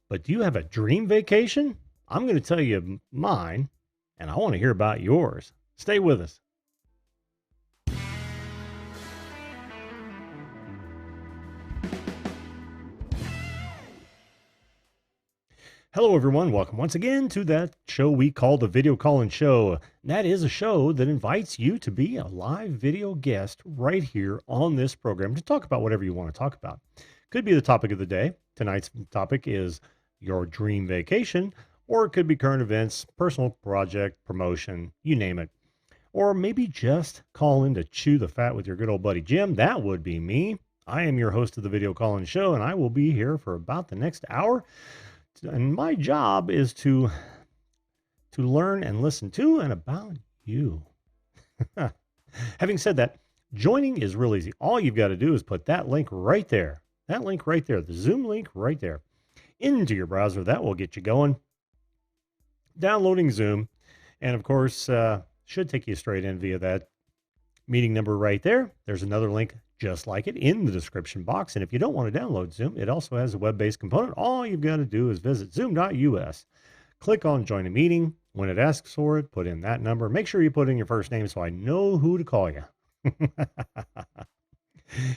But do you have a dream vacation? I'm going to tell you mine, and I want to hear about yours. Stay with us. Hello, everyone. Welcome once again to that show we call the Video Call-In Show. That is a show that invites you to be a live video guest right here on this program to talk about whatever you want to talk about. Could be the topic of the day. Tonight's topic is your dream vacation, or it could be current events, personal project, promotion, you name it. Or maybe just call in to chew the fat with your good old buddy Jim. That would be me. I am your host of the Video Call-In Show, and I will be here for about the next hour. And my job is to learn and listen to and about you. Having said that, joining is real easy. All you've got to do is put that link right there. That link right there, the Zoom link right there, into your browser. That will get you going. Downloading Zoom. And of course, should take you straight in via that meeting number right there. There's another link just like it in the description box. And if you don't want to download Zoom, it also has a web-based component. All you've got to do is visit zoom.us. Click on join a meeting. When it asks for it, put in that number. Make sure you put in your first name so I know who to call you.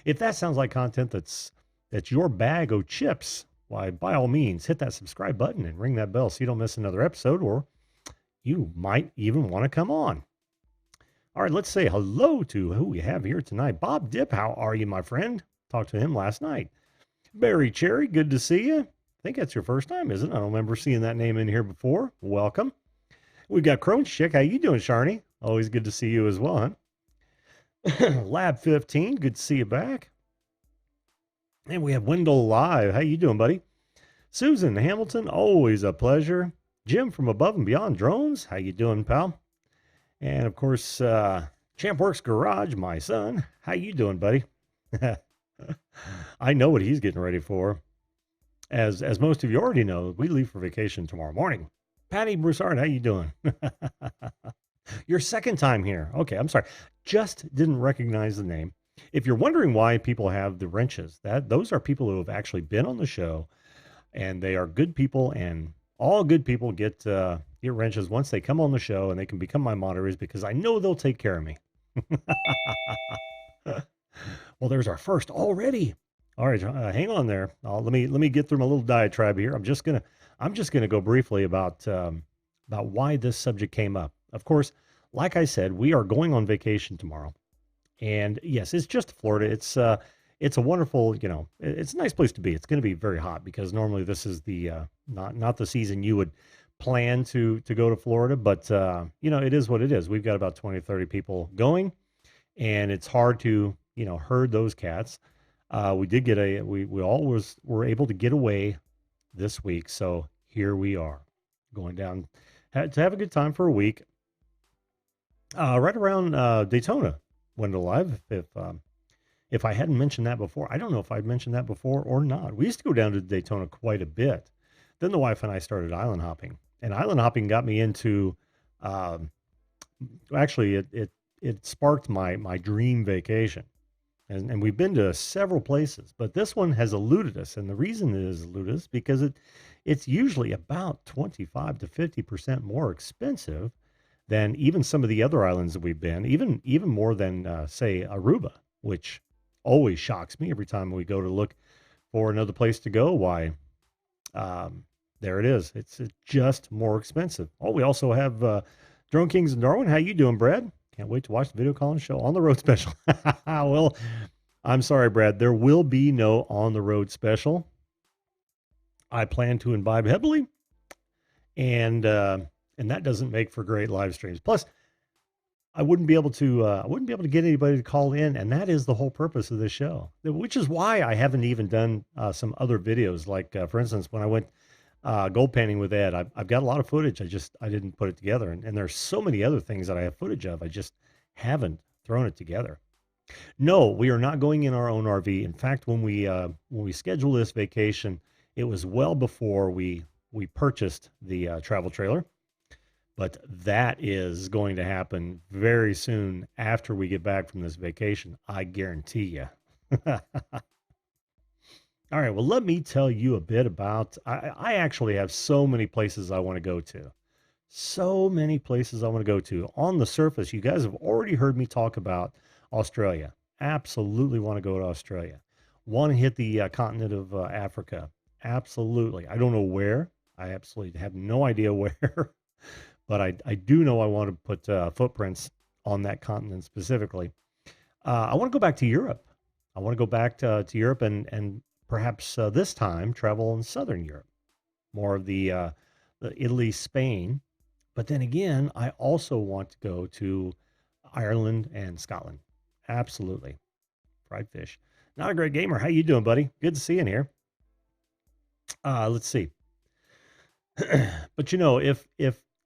If that sounds like content that's your bag of chips, why, by all means, hit that subscribe button and ring that bell so you don't miss another episode, or you might even want to come on. All right, let's say hello to who we have here tonight. Bob Dip, how are you, my friend? Talked to him last night. Barry Cherry, good to see you. I think that's your first time, isn't it? I don't remember seeing that name in here before. Welcome. We've got Crone's Chick. How you doing, Sharny? Always good to see you as well, huh? Lab 15, good to see you back. And we have Wendell Live. How you doing, buddy? Susan Hamilton, always a pleasure. Jim from Above and Beyond Drones. How you doing, pal? And of course, Champworks Garage, my son. How you doing, buddy? I know what he's getting ready for. As most of you already know, we leave for vacation tomorrow morning. Patty Broussard, how you doing? Your second time here. Okay, I'm sorry. Just didn't recognize the name. If you're wondering why people have the wrenches, those are people who have actually been on the show, and they are good people, and all good people get wrenches once they come on the show, and they can become my moderators because I know they'll take care of me. Well, there's our first already. All right, hang on there. Let me get through my little diatribe here. I'm just gonna go briefly about why this subject came up. Of course, like I said, we are going on vacation tomorrow, and yes, it's just Florida. It's a wonderful, it's a nice place to be. It's going to be very hot because normally this is the not the season you would plan to go to Florida, but it is what it is. We've got about 20, 30 people going, and it's hard to, herd those cats. We did get we always were able to get away this week. So here we are going down to have a good time for a week, right around Daytona, Wendell Live. If I hadn't mentioned that before, I don't know if I'd mentioned that before or not. We used to go down to Daytona quite a bit. Then the wife and I started island hopping, and island hopping got me into, actually it sparked my dream vacation. And we've been to several places, but this one has eluded us. And the reason it has eluded us because it's usually about 25 to 50% more expensive than even some of the other islands that we've been, even more than say Aruba, which always shocks me every time we go to look for another place to go. Why? There it is. It's just more expensive. Oh, we also have Drone Kings in Darwin. How you doing, Brad? Can't wait to watch the Video Call-In Show on the road special. Well, I'm sorry, Brad. There will be no on the road special. I plan to imbibe heavily, and that doesn't make for great live streams. Plus, I wouldn't be able to get anybody to call in, and that is the whole purpose of this show. Which is why I haven't even done some other videos. Like for instance, when I went gold panning with Ed, I've got a lot of footage. I didn't put it together, and there's so many other things that I have footage of. I just haven't thrown it together. No, we are not going in our own RV. In fact, when we scheduled this vacation, it was well before we purchased the travel trailer. But that is going to happen very soon after we get back from this vacation. I guarantee you. All right. Well, let me tell you a bit about. I actually have so many places I want to go to. So many places I want to go to. On the surface, you guys have already heard me talk about Australia. Absolutely want to go to Australia. Want to hit the continent of Africa. Absolutely. I don't know where. I absolutely have no idea where, but I do know I want to put footprints on that continent specifically. I want to go back to Europe. I want to go back to Europe and perhaps this time travel in Southern Europe, more of the Italy, Spain. But then again, I also want to go to Ireland and Scotland. Absolutely. Fried fish. Not a great gamer. How you doing, buddy? Good to see you in here. Let's see. But if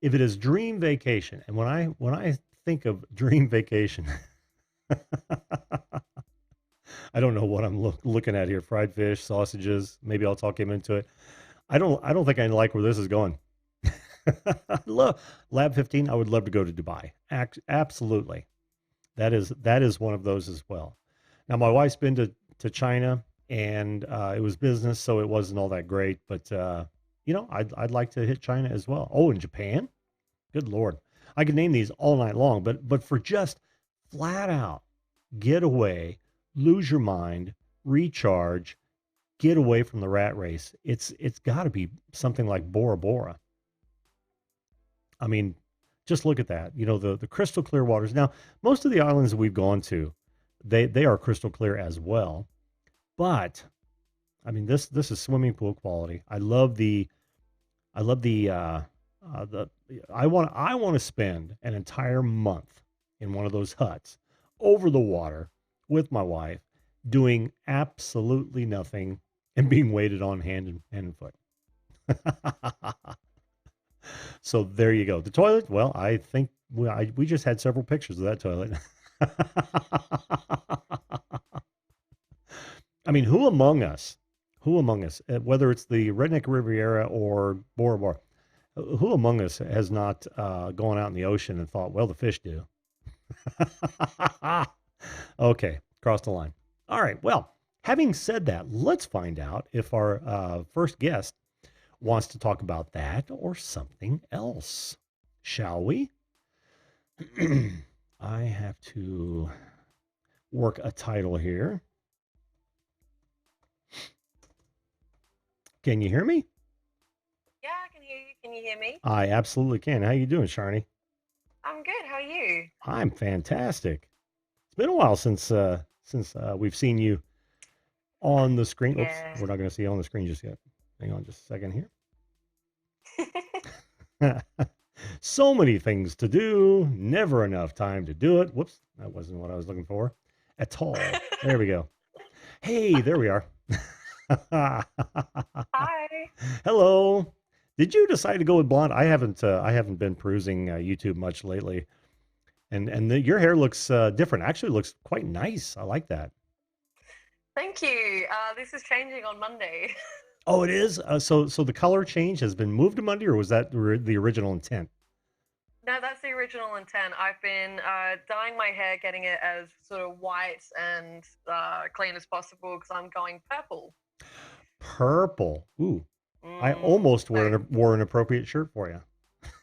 it is dream vacation, and when I think of dream vacation, I don't know what I'm looking at here. Fried fish, sausages. Maybe I'll talk him into it. I don't think I like where this is going. Love Lab 15. I would love to go to Dubai. Absolutely. That is one of those as well. Now my wife's been to China and it was business, so it wasn't all that great. But I'd like to hit China as well. Oh, and Japan. Good Lord, I could name these all night long. But for just flat out get away, lose your mind, recharge, get away from the rat race. It's got to be something like Bora Bora. I mean, just look at that. The crystal clear waters. Now, most of the islands that we've gone to, they are crystal clear as well. But I mean, this is swimming pool quality. I love the I want to spend an entire month in one of those huts over the water with my wife, doing absolutely nothing and being waited on hand and foot. So there you go. The toilet, well, I think we just had several pictures of that toilet. I mean, who among us, whether it's the Redneck Riviera or Bora Bora, who among us has not gone out in the ocean and thought, well, the fish do? Okay, cross the line. All right. Well, having said that, let's find out if our first guest wants to talk about that or something else. Shall we? I have to work a title here. Can you hear me? Yeah, I can hear you. Can you hear me? I absolutely can. How you doing, Sharni? I'm good. How are you? I'm fantastic. It's been a while since we've seen you on the screen. Oops, Yeah. we're not going to see you on the screen just yet. Hang on just a second here. So many things to do, never enough time to do it. Whoops, that wasn't what I was looking for at all. There we go. Hey, there we are. Hi. Hello. Did you decide to go with blonde? I haven't been perusing YouTube much lately, and your hair looks different. Actually, looks quite nice. I like that. Thank you. This is changing on Monday. Oh, it is. So the color change has been moved to Monday, or was that the original intent? No, that's the original intent. I've been dyeing my hair, getting it as sort of white and clean as possible because I'm going purple. Purple. Ooh, I almost So wore an appropriate shirt for you.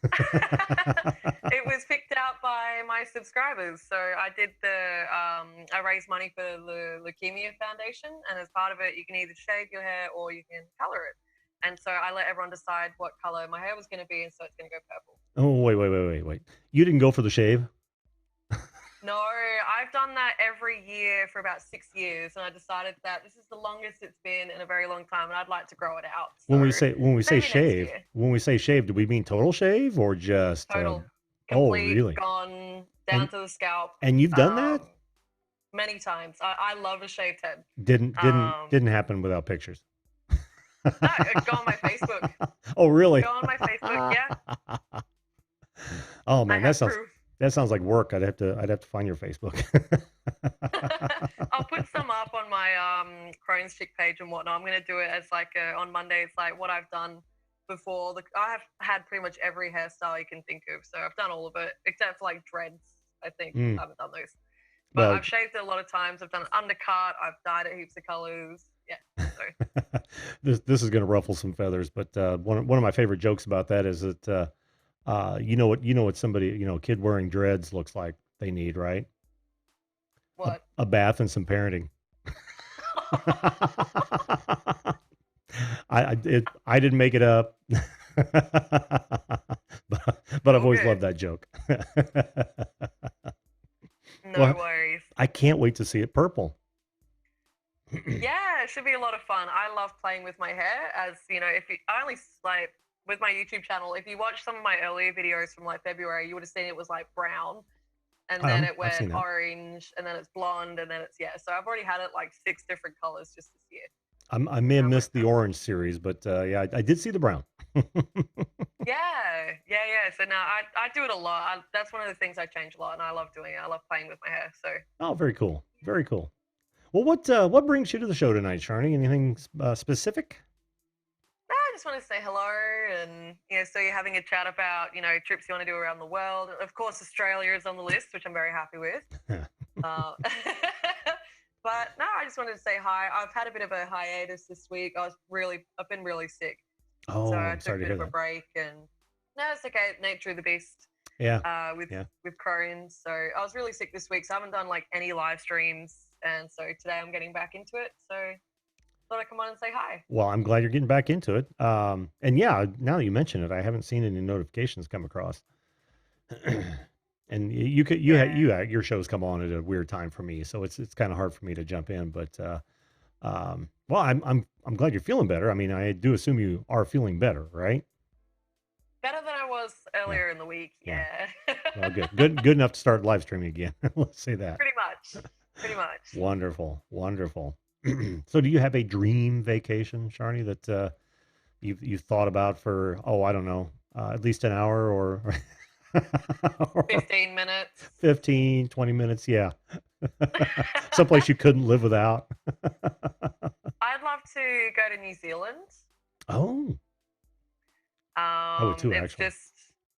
it was picked out by my subscribers. So I did I raised money for the Leukemia Foundation, and as part of it, you can either shave your hair or you can color it. And so I let everyone decide what color my hair was going to be, and so it's going to go purple. Oh, wait. You didn't go for the shave? No, I've done that every year for about 6 years, and I decided that this is the longest it's been in a very long time, and I'd like to grow it out. So When we say maybe next shave, year. do we mean total shave or just Total, oh, complete, really? gone down And to the scalp. and you've done that? Um, Many times. I love a shaved head. Didn't didn't Um, didn't happen without pictures. no, go on my Facebook. Oh, really? Go on my Facebook. Yeah, Oh I man, that have sounds proof. that sounds like work. I'd have to find your Facebook. I'll put some up on my Crohn's chick page and whatnot. I'm gonna do it as like on Monday. It's like what I've done before. I have had pretty much every hairstyle you can think of, so I've done all of it except for like dreads. I think Mm, I haven't done those, but well, I've shaved it a lot of times. I've done undercut. I've dyed it heaps of colors. Yeah. So This is going to ruffle some feathers, but one of my favorite jokes about that is that you know what somebody, a kid wearing dreads looks like they need, right? A, what? a bath and some parenting. I didn't make it up, but I've All always loved good. that joke. No Well, worries. I can't wait to see it purple. Yeah, it should be a lot of fun. I love playing with my hair. As you know, if you I only like with my YouTube channel, if you watch some of my earlier videos from like February, you would have seen it was like brown, and then it I've went seen that. orange, and then it's blonde, and then it's yeah. So I've already had it like 6 different colors just this year. I may have I'm like, missed the orange series, but yeah, I did see the brown. yeah, yeah, yeah. So now I do it a lot. That's one of the things I change a lot, and I love doing it. I love playing with my hair. So Oh, very cool. Very cool. Well, what brings you to the show tonight, Sharni? Anything specific? I just want to say hello, and so you're having a chat about trips you want to do around the world. Of course, Australia is on the list, which I'm very happy with. Uh, but no, I just wanted to say hi. I've had a bit of a hiatus this week. I've been really sick, so Oh, I I'm took sorry a to bit hear of a that. break, and no, it's okay. Nature of the beast. Yeah, With yeah. Crohn's, so I was really sick this week, so I haven't done like any live streams, and so today I'm getting back into it. So thought I'd come on and say hi. Well, I'm glad you're getting back into it. And yeah, now that you mention it, I haven't seen any notifications come across. And you could Yeah. your shows come on at a weird time for me, so it's kind of hard for me to jump in. But well, I'm glad you're feeling better. I mean, I do assume you are feeling better, right? Better than I was Yeah, earlier in the week. yeah. Yeah. Well, good enough to start live streaming again. Let's say that. Pretty much. Pretty much. Wonderful, wonderful. So, do you have a dream vacation, Sharni, that you've thought about for, oh, I don't know, at least an hour or, or 15 minutes. 15, 20 minutes? Yeah. Someplace you couldn't live without. I'd love to go to New Zealand. Oh, I would too, It's actually. just,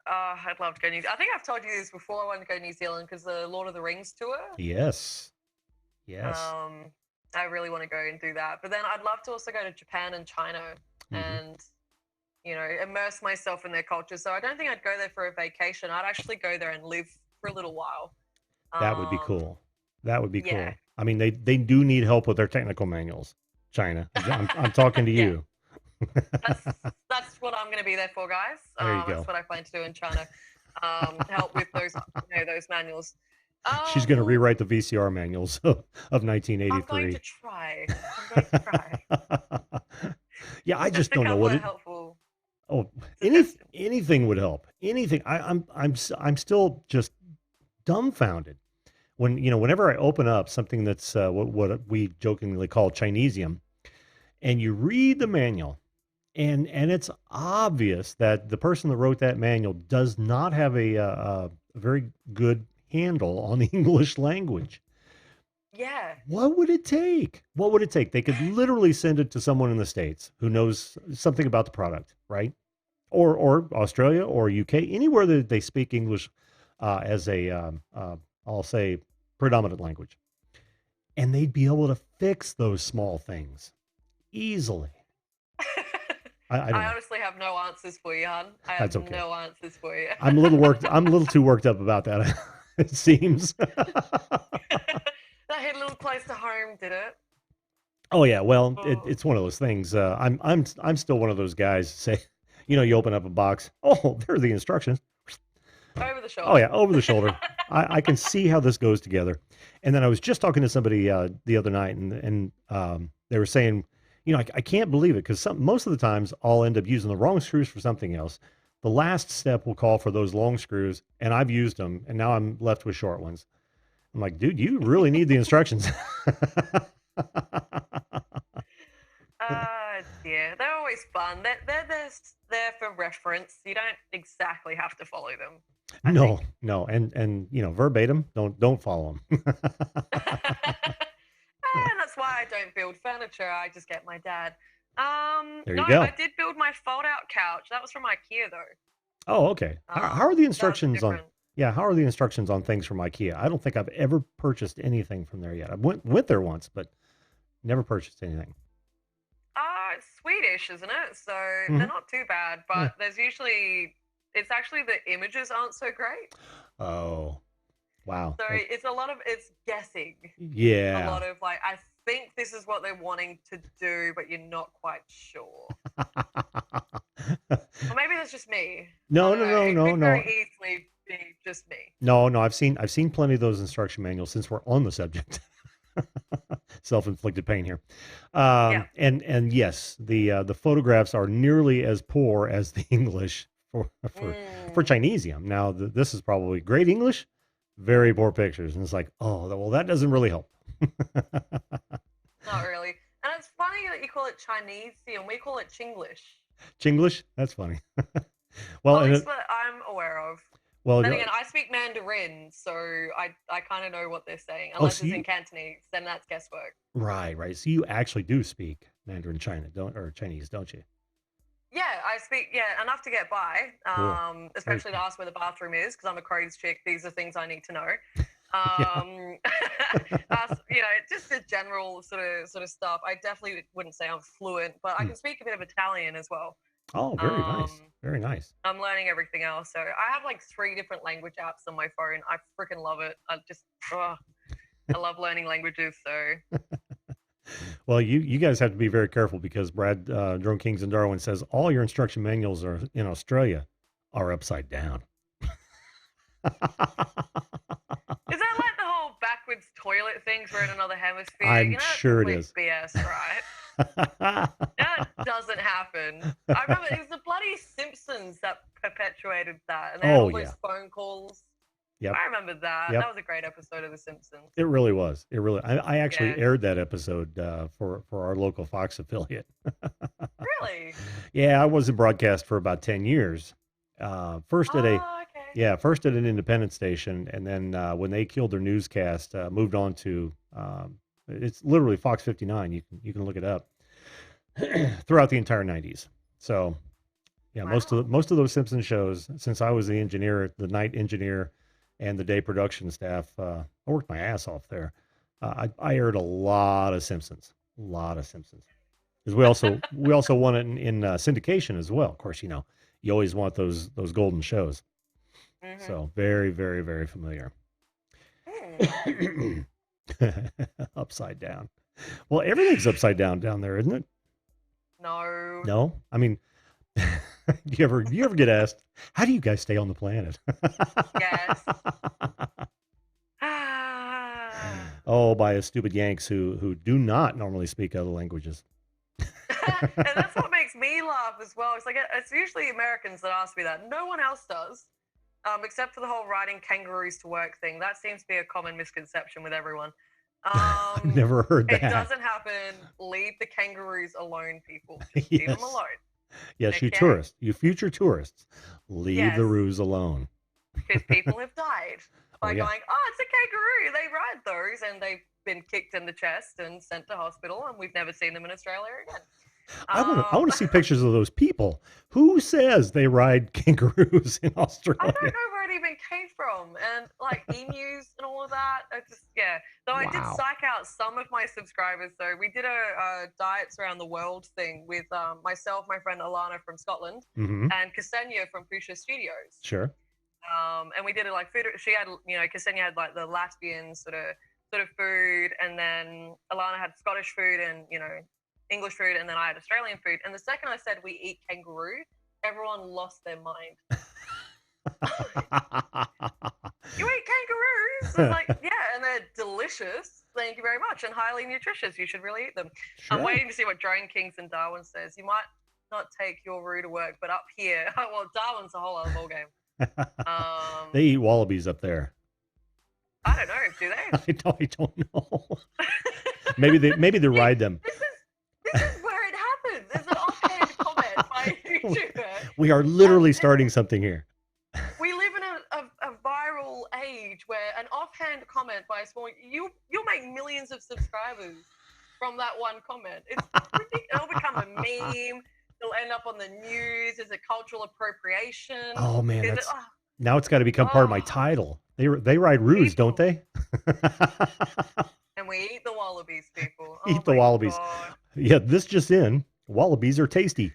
I'd love to go I think I've told you this before. I wanted to go to New Zealand because the Lord of the Rings tour. Yes. Yes. Um, I really want to go and do that. But then I'd love to also go to Japan and China Hmm. and, immerse myself in their culture. So I don't think I'd go there for a vacation. I'd actually go there and live for a little while. That would be Um, cool. That would be yeah, cool. I mean, they do need help with their technical manuals. China. I'm talking to yeah. you. That's that's what I'm going to be there for, guys. There you That's go. what I plan to do in China. Help with those manuals. She's going to Um, rewrite the VCR manuals of I'm going 1983. to try. I'm going to try. Yeah, I Just just a don't know couple what of it. helpful Oh, suggestions. anything would help. Anything. I'm still just dumbfounded when whenever I open up something that's what we jokingly call Chinesium, and you read the manual, and it's obvious that the person that wrote that manual does not have a very good handle on the English language. Yeah. What would it take? What would it take? They could literally send it to someone in the States who knows something about the product, right? Or Australia or UK, anywhere that they speak English as a I'll say predominant language, and they'd be able to fix those small things easily. I don't I know. honestly have no answers for you, hon. I have That's okay. no answers for you. I'm a little worked. I'm a little too worked up about that. It seems. That hit a little close to home, did it? Oh yeah, well, Oh, it's one of those things. I'm still one of those guys. Say, you open up a box. Oh, there are the instructions. over the Oh shoulder. yeah, over the shoulder. I can see how this goes together. And then I was just talking to somebody the other night, and they were saying, I can't believe it because most of the times I'll end up using the wrong screws for something else. The last step will call for those long screws, and I've used them, and now I'm left with short ones. I'm like, dude, you really need the instructions. Yeah, they're always fun. They're there for reference. You don't exactly have to follow them, I No, think. no, and verbatim, don't follow them. And that's why I don't build furniture. I just get my dad. There No, you I go. did build my fold-out couch. That was from IKEA though. Oh, okay. How are the That was a instructions on? different. Yeah, how are the instructions on things from IKEA? I don't think I've ever purchased anything from there yet. I went there once, but never purchased anything. Swedish, isn't it? So they're Hmm. not too bad, Yeah. but it's actually the images aren't so great. Oh, wow. So it's guessing. A Yeah. lot of like, I think this is what they're wanting to do, but you're not quite sure. Or maybe that's just me. I No, don't no, know. no, It no, could very no. easily be just me. No, no, I've seen plenty of those instruction manuals since we're on the subject. Self-inflicted pain here. Yeah. And yes, the photographs are nearly as poor as the English for Mm, Chinesium. Now, this is probably great English, very poor pictures, and it's like, oh, well, that doesn't really help. not really. And it's funny that you call it Chinese and we call it Chinglish. Chinglish, that's funny. Well, At and least that I'm aware of. well, Then again, I speak Mandarin, so I kind of know what they're saying. oh, Unless so it's in you Cantonese, then that's guesswork. right, right. So you actually do speak Mandarin Chinese, don't you? Yeah, I speak enough to get by. Cool. Very Especially to cool. ask where the bathroom is because I'm a Croyd's chick. These are things I need to know. Yeah. Just the general sort of stuff. I definitely wouldn't say I'm fluent, but I Hmm. can speak a bit of Italian as well. Oh, very nice. Um, Very nice. I'm learning everything else. So I have like 3 different language apps on my phone. I freaking love it. I love learning languages. So Well, you guys have to be very careful because Brad Drone Kings and Darwin says all your instruction manuals are in Australia are upside down. is that like the whole backwards toilet things? We're in another hemisphere. I'm That's sure it complete is. BS, right? That doesn't happen. I remember it was the bloody Simpsons that perpetuated that, and they had Oh all yeah. those phone calls. Yep. I remember that. Yep. That was a great episode of The Simpsons. It really was. It really. I actually Yeah. aired that episode for our local Fox affiliate. Really? Yeah, I was in broadcast for about 10 years. First at a Oh, okay. Yeah, first at an independent station, and then when they killed their newscast, moved on to it's literally Fox 59. You can look it up throughout the entire 90s. So yeah, Wow. most of those Simpson shows, since I was the engineer, the night engineer, and the day production staff, I worked my ass off there. I aired a lot of Simpsons, a lot of Simpsons, because we also won it in syndication as well. Of course, you always want those golden shows. Mhm. So very, very, very familiar. Hmm. Upside down. Well, everything's upside down there, isn't it? No. No, I mean, do you ever get asked, how do you guys stay on the planet? Yes. Ah. Oh, by a stupid Yanks who do not normally speak other languages. And that's what makes me laugh as well. It's like it's usually Americans that ask me that. No one else does, except for the whole riding kangaroos to work thing. That seems to be a common misconception with everyone. I've Um, never heard it that. doesn't happen. Leave the kangaroos alone, people. Just leave them Yes. alone. Yes, you Okay? tourists, you future tourists, leave the Yes, ruse alone. because people have died Oh by yeah. going, oh, it's a kangaroo. They ride those, and they've been kicked in the chest and sent to hospital, and we've never seen them in Australia again. I want to see pictures of those people. Who says they ride kangaroos in I don't Australia? know where it even came from, and like emus and all of that. I just Though I did Wow. psych out some of my subscribers. So we did a diets around the world thing with myself, my friend Alana from Scotland, Mm-hmm. and Ksenia from Pusha Studios. Sure. And we did it like food. She had, Ksenia had like the Latvian sort of food, and then Alana had Scottish food and English food, and then I had Australian food. And the second I said we eat kangaroo, everyone lost their mind. You eat kangaroos? I was like, yeah, and they're delicious. Thank you very much, and highly nutritious. You should really eat them. I'm Sure. waiting to see what Drone Kings and Darwin says. You might not take your roo to work, but up here, well, Darwin's a whole other ballgame. They eat wallabies up there. I don't know. Do they? I don't know. Maybe they ride them. This is where it happens. There's an offhand comment by a YouTuber. We are literally starting something here. We live in a viral age where an offhand comment by a small you'll make millions of subscribers from that one comment. It's ridiculous. It'll become a meme. It'll end up on the news. Is it cultural appropriation? Oh man, Is it? now it's got to become part of my title. They ride roos, don't they? And we eat the wallabies, people. Eat Oh the my wallabies. God. Yeah, this just in. Wallabies are tasty.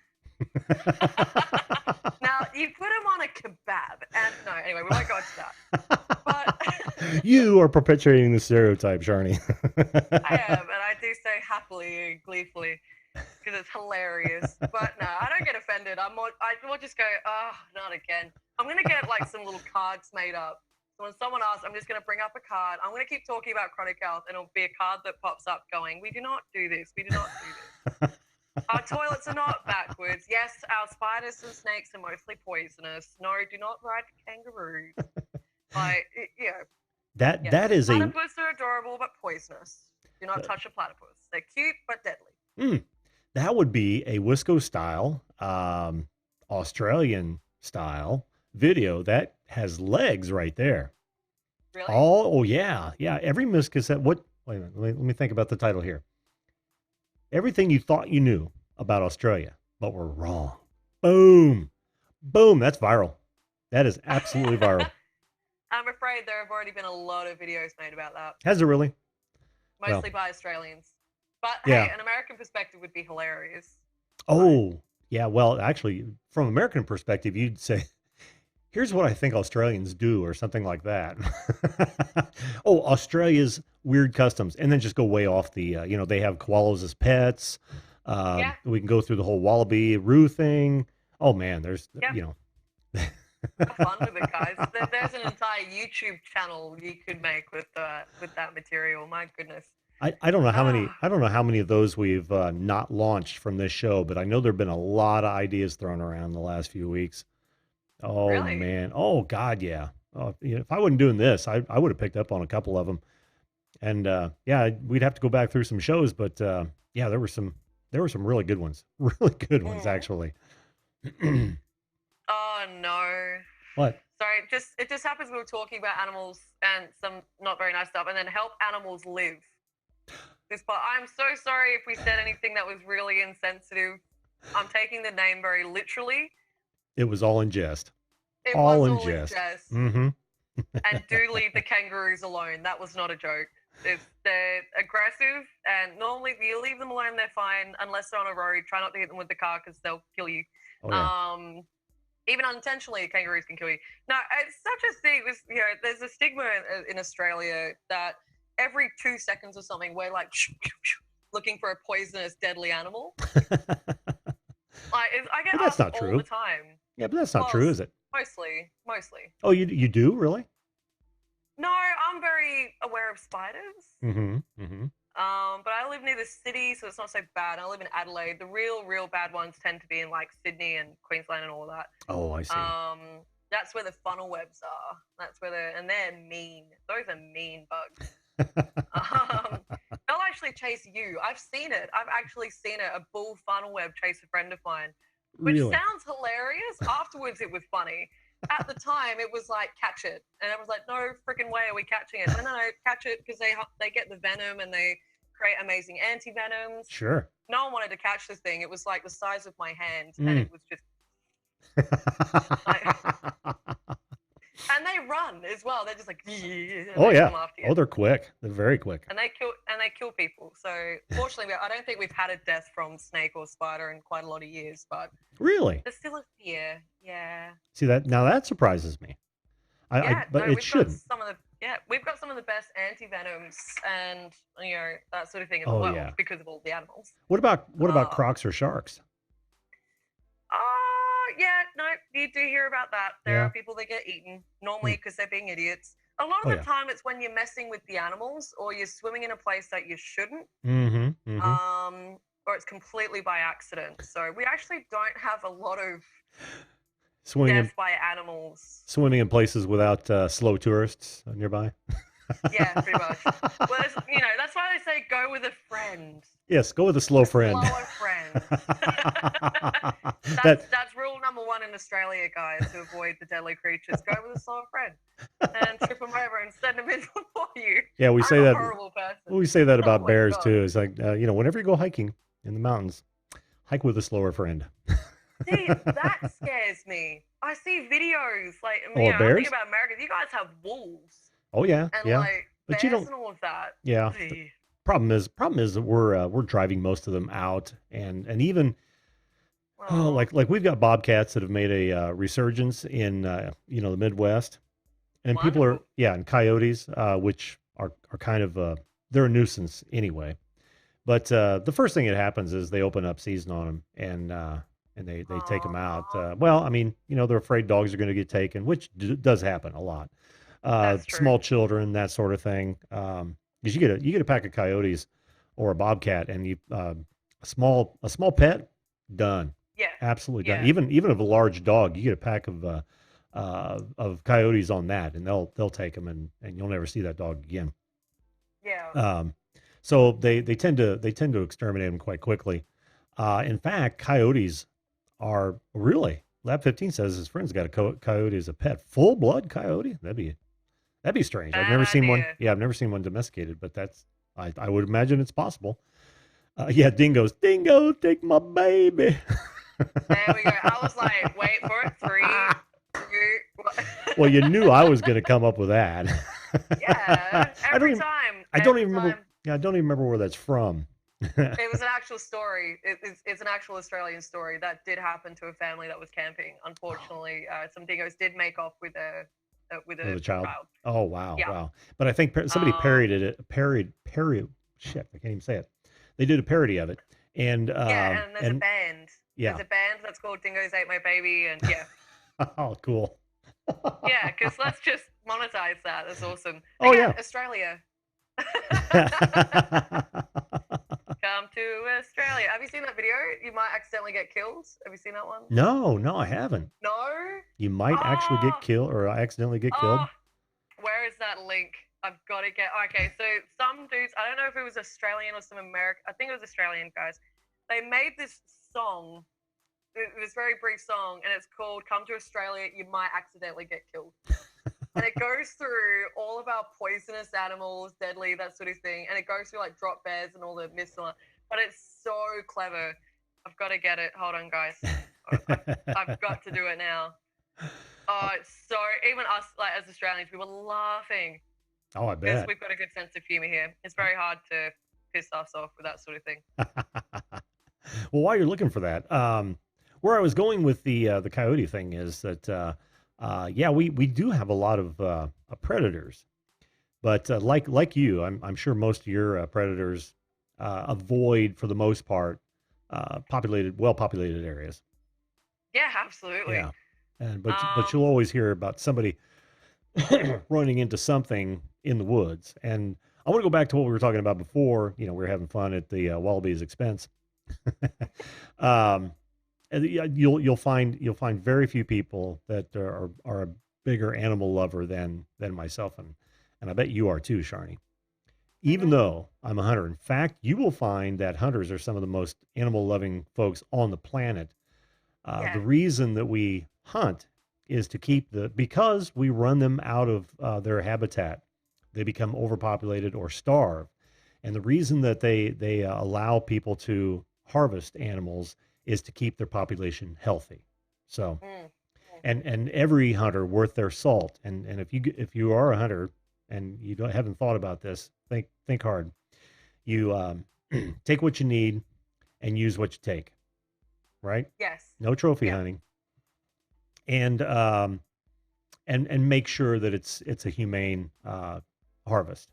Now, you put them on a kebab, and no, anyway, we won't go into that. But You are perpetuating the stereotype, Sharni. I am, and I do so happily and gleefully because it's hilarious. But no, I don't get offended. I will just go, oh, not again. I'm gonna get like some little cards made up. So when someone asks, I'm just gonna bring up a card. I'm gonna keep talking about chronic health, and it'll be a card that pops up going, "We do not do this. We do not do this. Our toilets are not backwards. Yes, our spiders and snakes are mostly poisonous. No, do not ride kangaroos." Like, that is a platypus are adorable but poisonous. Do not touch a platypus. They're cute but deadly. That would be a Wisco style, Australian style video that has legs right there. Really? Oh yeah. Every Miss Cassette. Wait a minute. Let me think about the title here. Everything you thought you knew about Australia, but were wrong. Boom. That's viral. That is absolutely viral. I'm afraid there have already been a lot of videos made about that. Has it really? Mostly by Australians. But Yeah. hey, an American perspective would be hilarious. Oh, yeah. Well, actually, from American perspective, you'd say, here's what I think Australians do, or something like that. Oh, Australia's weird customs. And then just go way off the, they have koalas as pets. Yeah. We can go through the whole wallaby roo thing. Oh, man, there's, Have fun with it, guys. There's an entire YouTube channel you could make with that material. My goodness. I don't know how many of those we've not launched from this show, but I know there've been a lot of ideas thrown around the last few weeks. Oh Really? man. Oh God, yeah. Oh, if I wasn't doing this, I would have picked up on a couple of them. And yeah, we'd have to go back through some shows, but yeah, there were some really good ones. Really good ones actually. Oh no. What? Sorry, it just happens we were talking about animals and some not very nice stuff, and then help animals live. This part, I'm so sorry if we said anything that was really insensitive. I'm taking the name very literally. It was all in jest. It all was in all jest. in jest. Mm-hmm. And do leave the kangaroos alone. That was not a joke. They're aggressive, and normally you leave them alone, they're fine, unless they're on a road. Try not to hit them with the car because they'll kill you. Oh, yeah. Even unintentionally, kangaroos can kill you. No, it's such a thing. There's a stigma in Australia that every 2 seconds or something, we're like looking for a poisonous, deadly animal. I get asked all the time. Yeah, but that's not true, is it? Mostly. Oh, you do really? No, I'm very aware of spiders. But I live near the city, so it's not so bad. I live in Adelaide. The real bad ones tend to be in like Sydney and Queensland and all of that. Oh, I see. That's where the funnel webs are. That's where and they're mean. Those are mean bugs. They'll actually chase you. I've seen it. I've actually seen it. A bull funnel web chase a friend of mine, which Really? sounds hilarious. Afterwards, it was funny. At the time, it was like, catch it. And I was like, no freaking way are we catching it. And then I catch it because they get the venom and they create amazing anti-venoms. Sure. No one wanted to catch this thing. It was like the size of my hand. And it was just... and they run as well. They're just like... Oh, yeah. Oh, they're quick. They're very quick. And they kill people. So fortunately, I don't think we've had a death from snake or spider in quite a lot of years. But really, there's still a fear. Yeah. See that now? That surprises me. But it should. We've got some of the best anti-venoms and that sort of thing in the world because of all the animals. What about crocs or sharks? Yeah, no, you do hear about that. There are people that get eaten, normally because they're being idiots. A lot of the time it's when you're messing with the animals or you're swimming in a place that you shouldn't. Or it's completely by accident. So we actually don't have a lot of deaths by animals. Swimming in places without slow tourists nearby. Yeah, pretty much. Well, that's why they say go with a friend. Yes, go with a slow friend. Slower friend. That's rule number 1 in Australia, guys, to avoid the deadly creatures. Go with a slower friend and trip them over and send them in before you. Yeah, we say that. Horrible person. We say that about bears too. It's like whenever you go hiking in the mountains, hike with a slower friend. See, that scares me. I see videos like bears? I think about America. You guys have wolves. Oh yeah, and yeah. Like but bears you don't. And all of that. Yeah. Problem is that we're driving most of them out, and even Oh, Oh, like we've got bobcats that have made a resurgence in the Midwest, and people are wonderful. yeah, and coyotes, which are kind of they're a nuisance anyway. But the first thing that happens is they open up season on them, and they take them out. Oh, Well, I mean, they're afraid dogs are going to get taken, which does happen a lot. that's true. Small children, that sort of thing. Because you get a pack of coyotes or a bobcat, and a small pet, done, Yeah, absolutely done. yeah, Even of a large dog, you get a pack of coyotes on that, and they'll take them, and you'll never see that dog again. yeah. Um, so they tend to exterminate them quite quickly. In fact, coyotes are really. Lab 15 says his friend's got a coyote as a pet, full blood coyote. That'd be strange. I've Bad never seen one. idea. Yeah, I've never seen one domesticated, but I would imagine it's possible. Yeah, dingoes. Dingo, take my baby. There we go. I was like, wait for it. Three, two. Well, you knew I was going to come up with that. Yeah, I don't every even. time, I don't every even remember. time. Yeah, I don't even remember where that's from. It was an actual story. It's an actual Australian story that did happen to a family that was camping. Unfortunately, some dingoes did make off with With a a child. child. Oh wow, Yeah. wow. But I think somebody Um. parodied it. Parried. Shit, I can't even say it. They did a parody of it, and Yeah, and there's a and band. There's yeah. a band that's called Dingoes Ate My Baby, and yeah, Oh, cool. yeah. Because let's just monetize that. That's awesome. Oh Again, yeah. Australia. Come to Australia. Have you seen that video? You might accidentally get killed. Have you seen that one? No, no, I haven't. No. You might actually get Oh, killed or accidentally get oh. killed. Where is that link? I've got to get. Okay, so some dudes. I don't know if it was Australian or some American. I think it was Australian guys. They made this song, this very brief song, and it's called "Come to Australia, You Might Accidentally Get Killed." And it goes through all of our poisonous animals, deadly, that sort of thing, and it goes through like drop bears and all the myths and all that. But it's so clever. I've got to get it. Hold on, guys. I've got to do it now. Oh, it's so even us like as Australians, we were laughing Oh, I because bet. we've got a good sense of humor here. It's very hard to piss us off with that sort of thing. Well, while you're looking for that, where I was going with the coyote thing is that yeah, we do have a lot of predators, but like you, I'm sure most of your predators avoid for the most part well populated areas. Yeah, absolutely. Yeah, and but you'll Um, always hear about somebody running into something in the woods. And I want to go back to what we were talking about before. We were having fun at the Wallabies' expense. um, and you'll find very few people that are a bigger animal lover than myself, and I bet you are too, Sharni. Even mhm. though I'm a hunter, in fact, you will find that hunters are some of the most animal loving folks on the planet. The Yeah. reason that we hunt is to keep because we run them out of their habitat. They become overpopulated or starve. And the reason that they allow people to harvest animals is to keep their population healthy. So, Mm, mm. and every hunter worth their salt. And if you are a hunter and you haven't thought about this, think hard. You take what you need and use what you take. Right? Yes. No trophy Yeah. hunting, and and make sure that it's a humane harvest,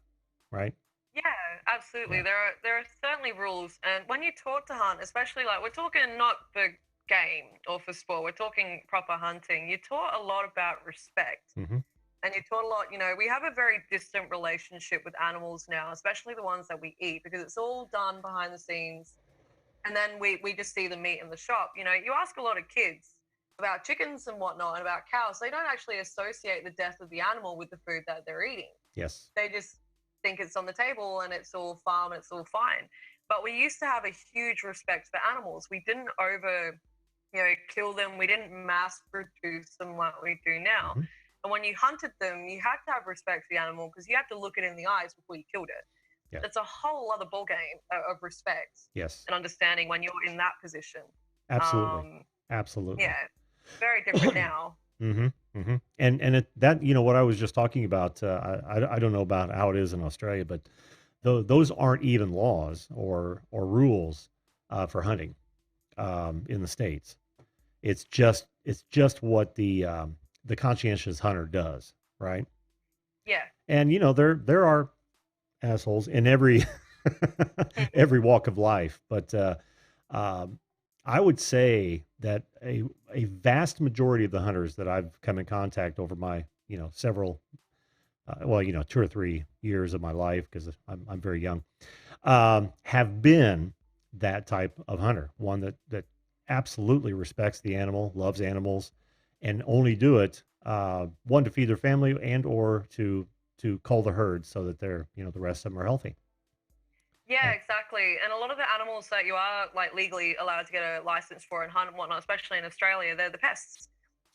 right? Yeah, absolutely. Yeah. There are certainly rules, and when you talk to hunt, especially like we're talking not for game or for sport, we're talking proper hunting. You taught a lot about respect, Hmm. and you taught a lot. We have a very distant relationship with animals now, especially the ones that we eat, because it's all done behind the scenes, and then we just see the meat in the shop. You ask a lot of kids about chickens and whatnot, and about cows. They don't actually associate the death of the animal with the food that they're eating. Yes. They just think it's on the table and it's all farm and it's all fine. But we used to have a huge respect for animals. We didn't kill them. We didn't mass produce them like we do now. Hmm. And when you hunted them, you had to have respect for the animal because you had to look it in the eyes before you killed it. Yeah. It's a whole other ballgame of respect Yes. and understanding when you're in that position. Absolutely. Um, Absolutely. yeah, very different now. Hmm. Hmm. And that what I was just talking about. I don't know about how it is in Australia, but those aren't even laws or rules for hunting. in the States. It's just what the conscientious hunter does, right? Yeah. And there are assholes in every every walk of life, but um, I would say that a vast majority of the hunters that I've come in contact over my several well 2 or 3 years of my life, because I'm very young, have been that type of hunter, one that absolutely respects the animal, loves animals, and only do it one, to feed their family, and or to cull the herd so that they're the rest of them are healthy. Yeah, Uh, exactly. And a lot of the animals that you are like legally allowed to get a license for and hunt and whatnot, especially in Australia, they're the pests.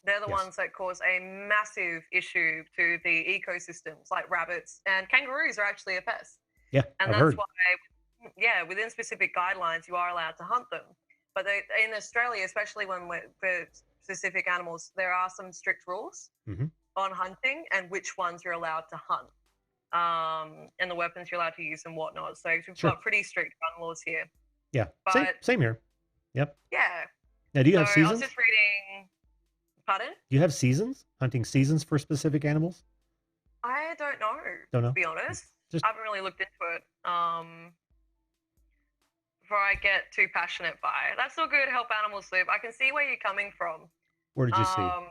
They're the yes, ones that cause a massive issue to the ecosystems, like rabbits and kangaroos are actually a pest. yeah, And I've that's heard. why, yeah, within specific guidelines, you are allowed to hunt them. But in Australia, especially when for specific animals, there are some strict rules Hmm. on hunting and which ones you're allowed to hunt, and the weapons you're allowed to use and whatnot. So we've Sure. got pretty strict gun laws here. Yeah. Same But same here. Yep. yeah, Now, do you so have I was seasons? just reading. Pardon? Do you have seasons? Hunting seasons for specific animals? I don't know, Don't to know. be honest. Just I haven't really looked into it. Before I get too passionate by it. That's all good. Help animals live. I can see where you're coming from. where did you see? Um,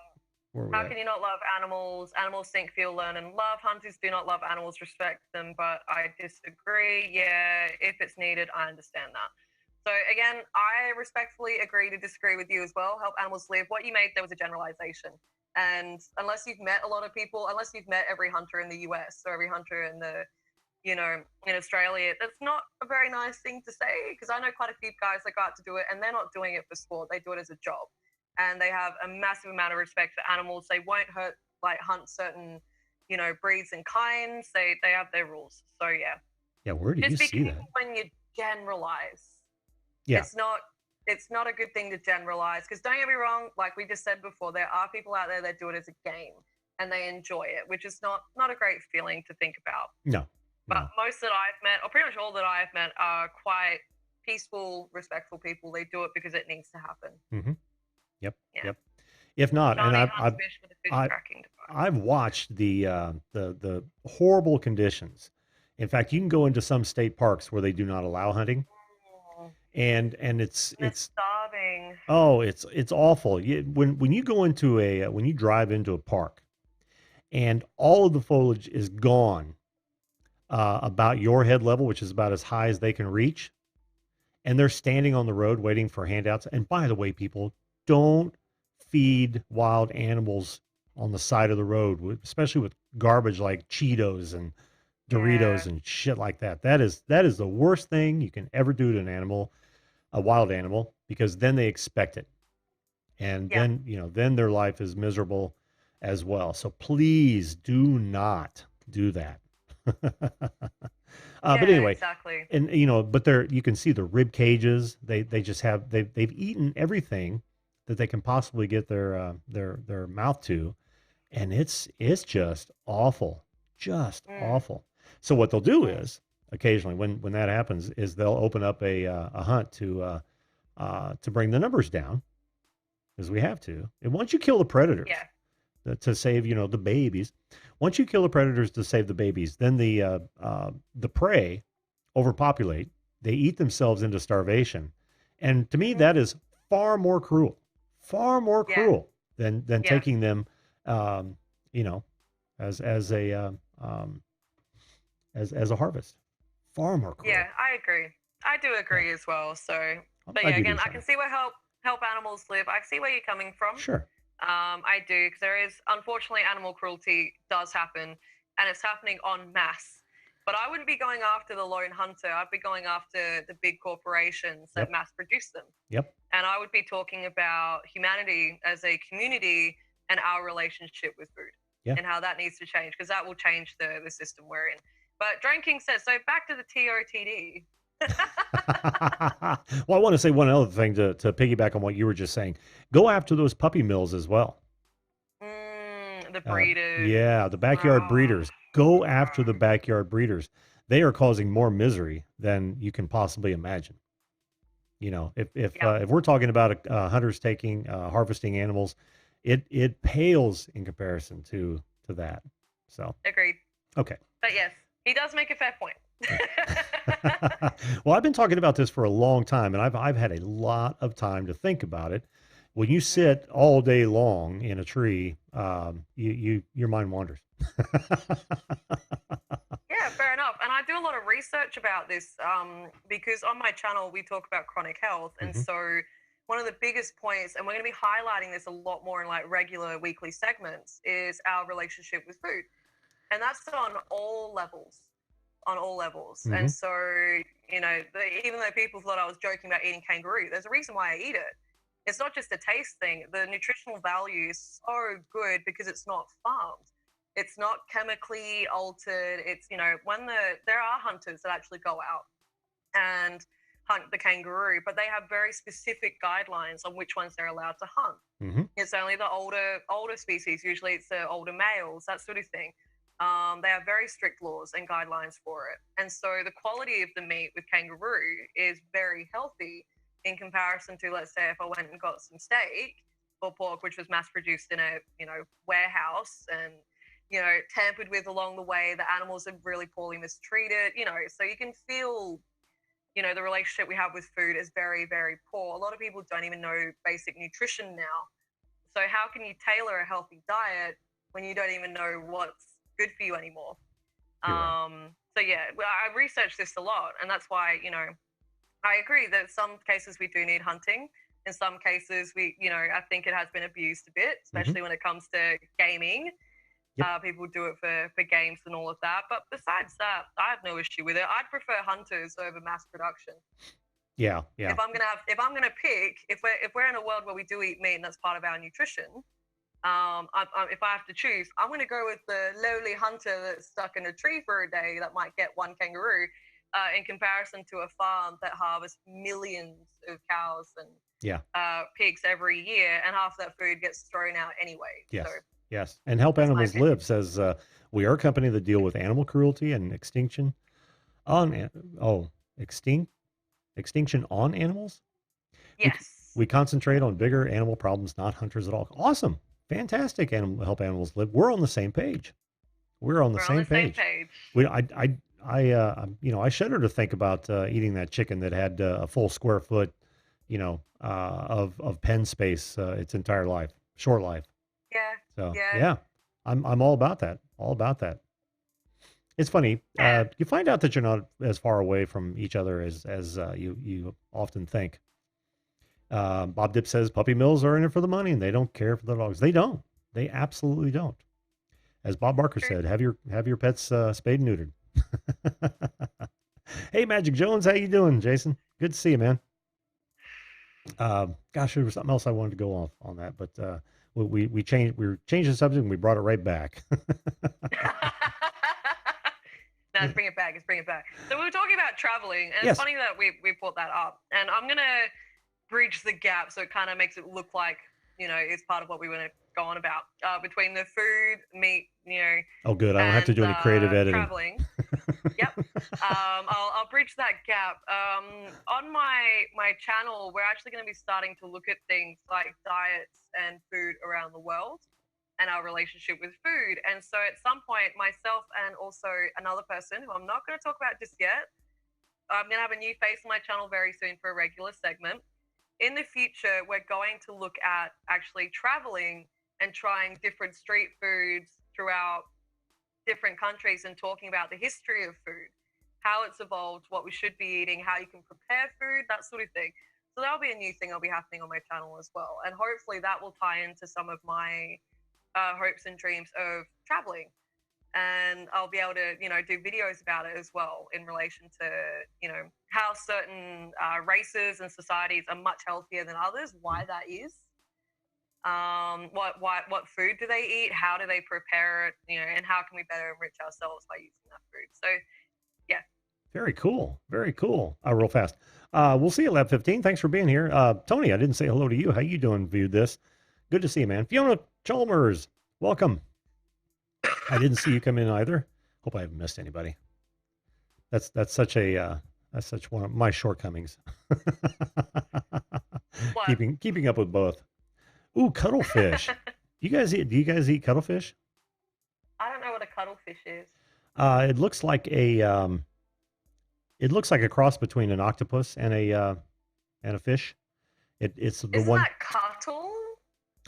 Where are we how at? can you not love animals? Animals think, feel, learn, and love. Hunters do not love animals, respect them, but I disagree. Yeah, if it's needed, I understand that. So again, I respectfully agree to disagree with you as well. Help animals live. What you made there was a generalization. And unless you've met a lot of people, unless you've met every hunter in the US or every hunter in the in Australia, that's not a very nice thing to say, because I know quite a few guys that go out to do it and they're not doing it for sport. They do it as a job. And they have a massive amount of respect for animals. They won't hunt certain, breeds and kinds. They have their rules. So yeah. Yeah, where do you Just be see careful that? when you generalize. Yeah. It's not a good thing to generalize, because don't get me wrong, like we just said before, there are people out there that do it as a game and they enjoy it, which is not a great feeling to think about. No. But No. most that I've met, or pretty much all that I've met, are quite peaceful, respectful people. They do it because it needs to happen. Hmm. Yep. Yeah. Yep. If not, and Johnny I've hunts I've fish with a fish I tracking device. I've watched the horrible conditions. In fact, you can go into some state parks where they do not allow hunting, Oh, and they're starving. it's awful. When you go into when you drive into a park and all of the foliage is gone about your head level, which is about as high as they can reach, and they're standing on the road waiting for handouts. And by the way, people, don't feed wild animals on the side of the road, especially with garbage like Cheetos and Yeah. Doritos and shit like that. That is the worst thing you can ever do to an animal, a wild animal, because then they expect it, and Yeah. then their life is miserable as well. So please do not do that. But Yeah, anyway, exactly. and but you can see the rib cages. They just have they've eaten everything that they can possibly get their mouth to, and it's just awful, just Mm, awful. So what they'll do mm. is occasionally when that happens is they'll open up a hunt to bring the numbers down, because we have to. And once you kill the predators Yeah. to save the babies, once you kill the predators to save the babies, then the prey overpopulate. They eat themselves into starvation, and to me Hmm. that is far more Yeah. cruel than Yeah. taking them, um, you know, as a as a harvest. Far more Yeah, cruel. I agree. I do Yeah, agree as well. So, I'm but glad yeah, you do, again, I can Shauna. see where help animals live. I see where you're coming from. Sure. I do, because there is, unfortunately, animal cruelty does happen, and it's happening en masse. But I wouldn't be going after the lone hunter. I'd be going after the big corporations that Yep. mass produce them, Yep. and I would be talking about humanity as a community and our relationship with food Yeah. and how that needs to change, because that will change the system we're in. But Drone King says, so back to the TOTD. Well, I want to say one other thing to piggyback on what you were just saying. Go after those puppy mills as well. The breeders. Yeah, the backyard Oh, breeders. Go after the backyard breeders. They are causing more misery than you can possibly imagine. Yeah, If we're talking about hunters taking harvesting animals, it pales in comparison to that. So agreed. okay. But yes, he does make a fair point. Yeah. Well, I've been talking about this for a long time, and I've had a lot of time to think about it. When you Mhm. sit all day long in a tree, your mind wanders. Yeah, fair enough. And I do a lot of research about this because on my channel we talk about chronic health, and Hmm. so one of the biggest points, and we're going to be highlighting this a lot more in like regular weekly segments, is our relationship with food, and that's on all levels. On all levels. And Hmm. so, even though people thought I was joking about eating kangaroo, there's a reason why I eat it. It's not just a taste thing. The nutritional value is so good because it's not farmed. It's not chemically altered. It's, there are hunters that actually go out and hunt the kangaroo, but they have very specific guidelines on which ones they're allowed to hunt. Hmm. It's only the older species. Usually, it's the older males, that sort of thing. They have very strict laws and guidelines for it, and so the quality of the meat with kangaroo is very healthy in comparison to, let's say, if I went and got some steak or pork, which was mass produced in a warehouse and tampered with along the way. The animals are really poorly mistreated. So you can feel the relationship we have with food is very, very poor. A lot of people don't even know basic nutrition now. So how can you tailor a healthy diet when you don't even know what's good for you anymore? You're right. So yeah, well, I researched this a lot, and that's why I agree that in some cases we do need hunting. In some cases, I think it has been abused a bit, Hmm. especially when it comes to gaming. Yep. People do it for games and all of that. But besides that, I have no issue with it. I'd prefer hunters over mass production. Yeah. Yeah. If I'm gonna pick, if we're in a world where we do eat meat and that's part of our nutrition, if I have to choose, I'm going to go with the lowly hunter that's stuck in a tree for a day that might get one kangaroo, in comparison to a farm that harvests millions of cows and Yeah. pigs every year, and half that food gets thrown out anyway. So Yes. Yes. And Help that's my Animals opinion. Live says we are a company that deal with animal cruelty and extinction on oh extinct extinction on animals. We Yes, we concentrate on bigger animal problems, not hunters at all. Awesome. Fantastic. Animal Help Animals Live. We're on the same page. We're on the we're on the same same page. page. We I shudder to think about eating that chicken that had a full square foot, of pen space its entire life, short life. Yeah, So yeah, yeah, I'm all about that. All about that. It's funny. yeah. You find out that you're not as far away from each other as you often think. Bob Dip says puppy mills are in it for the money and they don't care for the dogs. They don't. They absolutely don't. As Bob Barker True. said, have your pets spayed and neutered. Hey, Magic Jones, how you doing, Jason? Good to see you, man. Gosh, there was something else I wanted to go off on that, but we changed the subject and we brought it right back. No, let's bring it back. Let's bring it back. So we were talking about traveling, and it's Yes. funny that we brought that up. And I'm gonna bridge the gap so it kind of makes it look like it's part of what we want to go on about, between the food, meat, Oh, good. I don't have to and do any creative editing. traveling. Yep. I'll bridge that gap. On my channel, we're actually going to be starting to look at things like diets and food around the world and our relationship with food. And so at some point, myself and also another person who I'm not going to talk about just yet, I'm going to have a new face on my channel very soon for a regular segment. In the future, we're going to look at actually traveling and trying different street foods throughout different countries and talking about the history of food, how it's evolved, what we should be eating, how you can prepare food, that sort of thing. So that'll be a new thing that'll be happening on my channel as well. And hopefully that will tie into some of my hopes and dreams of traveling. And I'll be able to, do videos about it as well in relation to, how certain races and societies are much healthier than others, why that is. What food do they eat? How do they prepare it? And how can we better enrich ourselves by using that food? So, yeah. Very cool. Very cool. Real fast. We'll see you, Lab 15. Thanks for being here. Tony, I didn't say hello to you. How you doing? Viewed this. Good to see you, man. Fiona Chalmers, welcome. I didn't see you come in either. Hope I haven't missed anybody. That's such a That's such one of my shortcomings. What? Keeping up with both. Ooh, cuttlefish. Do you guys eat cuttlefish? I don't know what a cuttlefish is. It looks like a cross between an octopus and a fish. It's the Isn't one. that cuttle?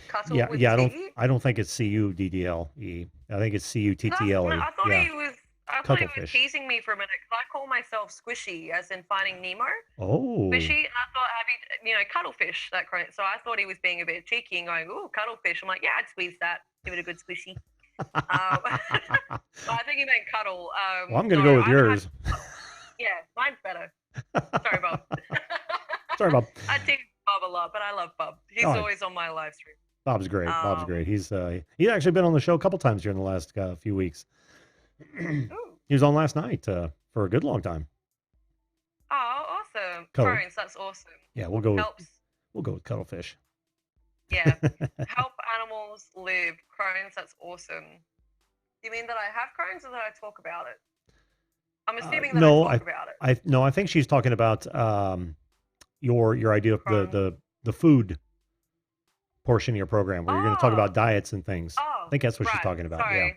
Cuttle Yeah, with yeah. T? I don't think it's cuddle. I think it's No, cuttle. I thought Yeah, he was. I thought he was cuttlefish. teasing me for a minute because I call myself Squishy, as in Finding Nemo. Oh, Squishy, and I thought, have you, cuttlefish, that kind. So I thought he was being a bit cheeky and going, "Ooh, cuttlefish." I'm like, "Yeah, I'd squeeze that, give it a good squishy." But I think he meant cuddle. well, I'm No, gonna go with I haven't had yours. cuddle. Yeah, mine's better. Sorry, Bob. Sorry, Bob. I tease Bob a lot, but I love Bob. He's Oh, always on my live stream. Bob's great. Bob's Um, great. He's actually been on the show a couple times here in the last few weeks. ooh. He was on last night for a good long time. Oh, awesome. Cuddle. Crones, that's awesome. Yeah, Helps. we'll go with cuttlefish. Yeah. Help animals live. Crones, that's awesome. Do you mean that I have Crohn's or that I talk about it? I'm assuming that I No, talk about it. I think she's talking about your idea of Crohn's. the food portion of your program where you're going to talk Oh, about diets and things. I oh, think that's what she's right. talking about. Yeah, Sorry.